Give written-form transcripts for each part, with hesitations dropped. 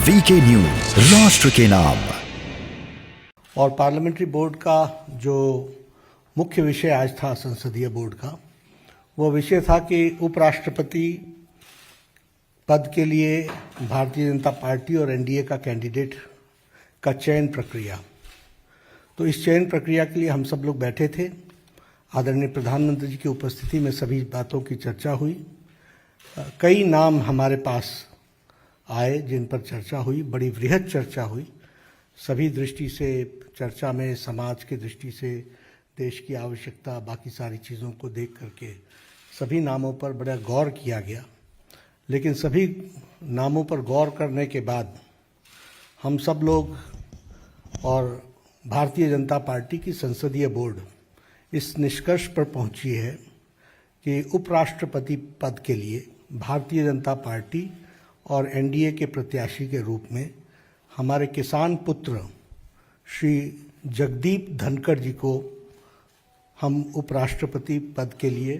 VK news, राष्ट्र के नाम। और पार्लियामेंट्री बोर्ड का जो मुख्य विषय आज था संसदीय बोर्ड का, वो विषय था कि उपराष्ट्रपति पद के लिए भारतीय जनता पार्टी और एनडीए का कैंडिडेट का चयन प्रक्रिया। तो इस चयन प्रक्रिया के लिए हम सब लोग बैठे थे। आदरणीय प्रधानमंत्री जी की उपस्थिति में सभी बातों की चर्चा हुई। कई नाम हमारे पास आए जिन पर चर्चा हुई, बड़ी वृहद चर्चा हुई। सभी दृष्टि से चर्चा में समाज की दृष्टि से, देश की आवश्यकता, बाकी सारी चीज़ों को देख करके सभी नामों पर बड़ा गौर किया गया। लेकिन सभी नामों पर गौर करने के बाद हम सब लोग और भारतीय जनता पार्टी की संसदीय बोर्ड इस निष्कर्ष पर पहुंची है कि उपराष्ट्रपति पद के लिए भारतीय जनता पार्टी और एनडीए के प्रत्याशी के रूप में हमारे किसान पुत्र श्री जगदीप धनखड़ जी को हम उपराष्ट्रपति पद के लिए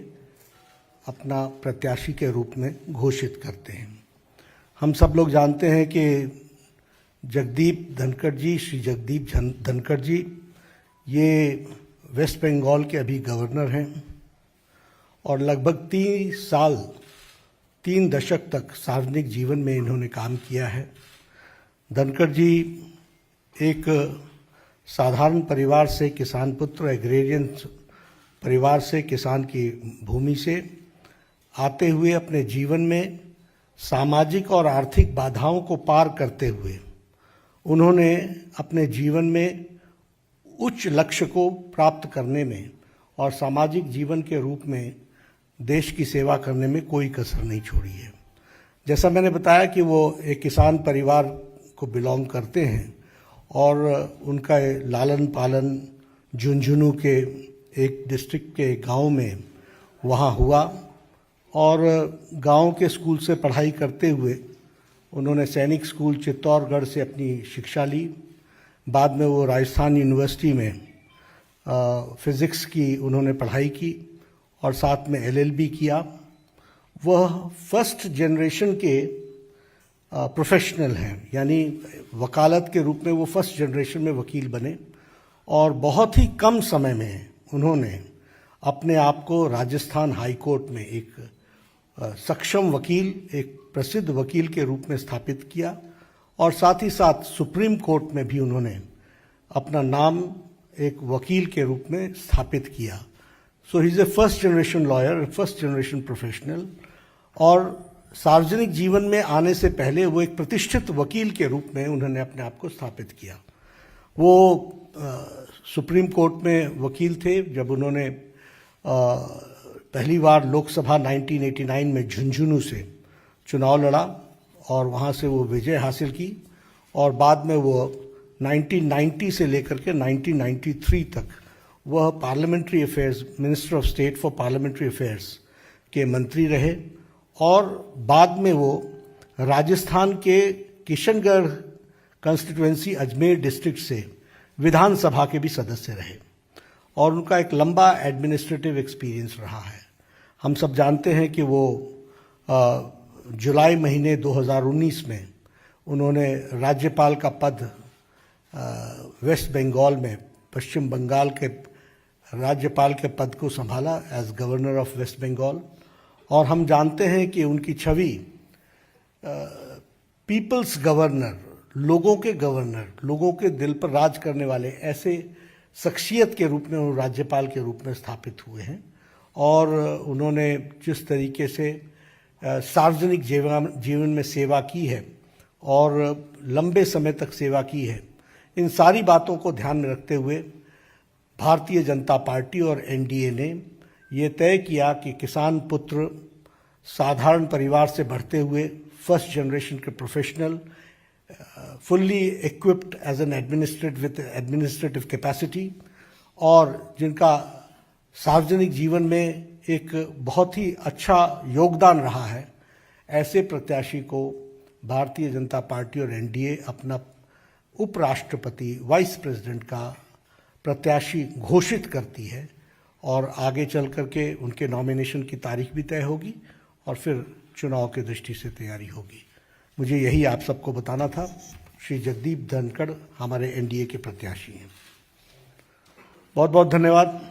अपना प्रत्याशी के रूप में घोषित करते हैं। हम सब लोग जानते हैं कि जगदीप धनखड़ जी, श्री जगदीप धनखड़ जी, ये वेस्ट बंगाल के अभी गवर्नर हैं और लगभग 3 दशक तक सार्वजनिक जीवन में इन्होंने काम किया है। धनखड़ जी एक साधारण परिवार से, किसान पुत्र, एग्रेरियन परिवार से, किसान की भूमि से आते हुए अपने जीवन में सामाजिक और आर्थिक बाधाओं को पार करते हुए उन्होंने अपने जीवन में उच्च लक्ष्य को प्राप्त करने में और सामाजिक जीवन के रूप में देश की सेवा करने में कोई कसर नहीं छोड़ी है। जैसा मैंने बताया कि वो एक किसान परिवार को बिलोंग करते हैं और उनका लालन पालन झुंझुनू के एक डिस्ट्रिक्ट के गांव में वहाँ हुआ और गांव के स्कूल से पढ़ाई करते हुए उन्होंने सैनिक स्कूल चित्तौड़गढ़ से अपनी शिक्षा ली। बाद में वो राजस्थान यूनिवर्सिटी में फिज़िक्स की उन्होंने पढ़ाई की और साथ में एलएलबी किया। वह फर्स्ट जनरेशन के प्रोफेशनल हैं, यानी वकालत के रूप में वो फर्स्ट जनरेशन में वकील बने और बहुत ही कम समय में उन्होंने अपने आप को राजस्थान हाई कोर्ट में एक सक्षम वकील, एक प्रसिद्ध वकील के रूप में स्थापित किया और साथ ही साथ सुप्रीम कोर्ट में भी उन्होंने अपना नाम एक वकील के रूप में स्थापित किया। So he is a first generation lawyer, first generation professional. और सार्वजनिक जीवन में आने से पहले वो एक प्रतिष्ठित वकील के रूप में उन्होंने अपने आप को स्थापित किया। वो सुप्रीम कोर्ट में वकील थे जब उन्होंने पहली बार लोकसभा 1989 में झुंझुनू से चुनाव लड़ा और वहाँ से वो विजय हासिल की और बाद में वो 1990 से लेकर के 1993 तक वह parliamentary affairs, minister of state for parliamentary affairs के मंत्री रहे और बाद में वो राजस्थान के किशनगढ़ कंस्टिट्यूएंसी अजमेर डिस्ट्रिक्ट से विधानसभा के भी सदस्य रहे और उनका एक लंबा एडमिनिस्ट्रेटिव एक्सपीरियंस रहा है। हम सब जानते हैं कि वो जुलाई महीने 2019 में उन्होंने राज्यपाल का पद वेस्ट बंगाल में, पश्चिम बंगाल के राज्यपाल के पद को संभाला as governor of West Bengal. और हम जानते हैं कि उनकी छवि पीपल्स गवर्नर, लोगों के गवर्नर, लोगों के दिल पर राज करने वाले ऐसे शख्सियत के रूप में वो राज्यपाल के रूप में स्थापित हुए हैं। और उन्होंने जिस तरीके से सार्वजनिक जीवन में सेवा की है और लंबे समय तक सेवा की है, इन सारी बातों को ध्यान में रखते हुए भारतीय जनता पार्टी और एनडीए ने ये तय किया कि किसान पुत्र, साधारण परिवार से बढ़ते हुए फर्स्ट जनरेशन के professional, fully equipped as an administrative capacity और जिनका सार्वजनिक जीवन में एक बहुत ही अच्छा योगदान रहा है, ऐसे प्रत्याशी को भारतीय जनता पार्टी और एनडीए अपना उपराष्ट्रपति, वाइस प्रेसिडेंट का प्रत्याशी घोषित करती है और आगे चल करके उनके नॉमिनेशन की तारीख भी तय होगी और फिर चुनाव की दृष्टि से तैयारी होगी। मुझे यही आप सबको बताना था। श्री जगदीप धनखड़ हमारे एनडीए के प्रत्याशी हैं। बहुत बहुत धन्यवाद।